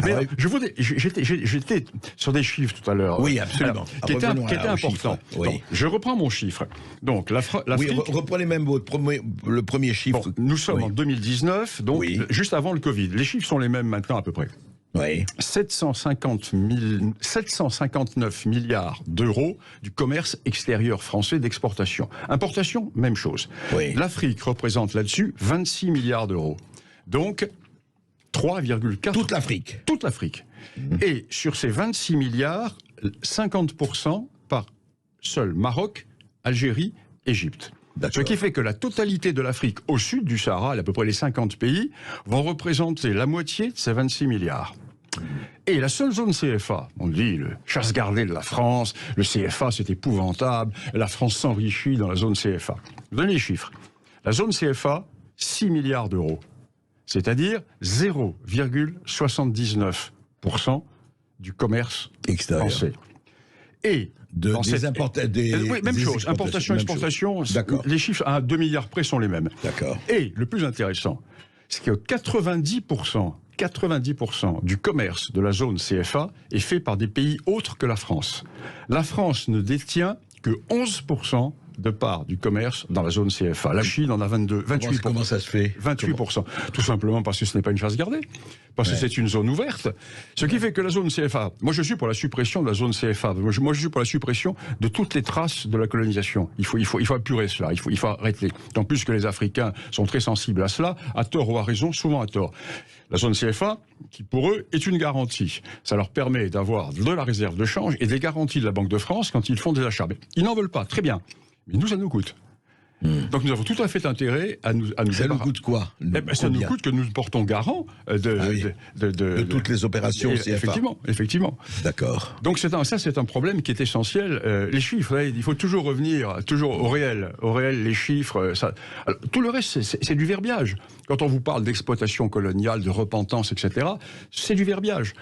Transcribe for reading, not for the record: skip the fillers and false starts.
Mais j'étais sur des chiffres tout à l'heure. Oui, absolument. Qui étaient importants. Oui. Donc, je reprends mon chiffre. Donc, l'Afrique... Oui, reprenez même le premier chiffre. Bon, nous sommes en 2019, donc juste avant le Covid. Les chiffres sont les mêmes maintenant à peu près. Oui. 759 milliards d'euros du commerce extérieur français d'exportation. Importation, même chose. Oui. L'Afrique représente là-dessus 26 milliards d'euros. Donc, 3,4... Toute l'Afrique. Toute l'Afrique. Et sur ces 26 milliards, 50% par seul Maroc, Algérie, Égypte. Ce qui fait que la totalité de l'Afrique au sud du Sahara, à peu près les 50 pays, vont représenter la moitié de ces 26 milliards. Et la seule zone CFA, on dit le chasse gardée de la France, le CFA c'est épouvantable, la France s'enrichit dans la zone CFA. Je vous donne les chiffres. La zone CFA, 6 milliards d'euros. C'est-à-dire 0,79% du commerce français. Et même chose, importation, exportation, les chiffres à 2 milliards près sont les mêmes. D'accord. Et le plus intéressant, c'est que 90% du commerce de la zone CFA est fait par des pays autres que la France. La France ne détient que 11% de part du commerce dans la zone CFA. La Chine en a 28%. Comment ça se fait? 28%. Tout simplement parce que ce n'est pas une chasse gardée. Parce que c'est une zone ouverte. Ce qui fait que la zone CFA... Moi, je suis pour la suppression de la zone CFA. Moi, je suis pour la suppression de toutes les traces de la colonisation. Il faut apurer cela. Il faut arrêter. Tant plus que les Africains sont très sensibles à cela, à tort ou à raison, souvent à tort. La zone CFA, qui pour eux est une garantie. Ça leur permet d'avoir de la réserve de change et des garanties de la Banque de France quand ils font des achats. Mais ils n'en veulent pas. Très bien. Mais nous, ça nous coûte. Donc nous avons tout à fait intérêt à nous ça nous coûte quoi? Ça nous coûte que nous portons garant de toutes les opérations CFA. Effectivement. D'accord. Donc ça c'est un problème qui est essentiel. Les chiffres, il faut toujours revenir au réel. Au réel, les chiffres. Alors, tout le reste, c'est du verbiage. Quand on vous parle d'exploitation coloniale, de repentance, etc., c'est du verbiage.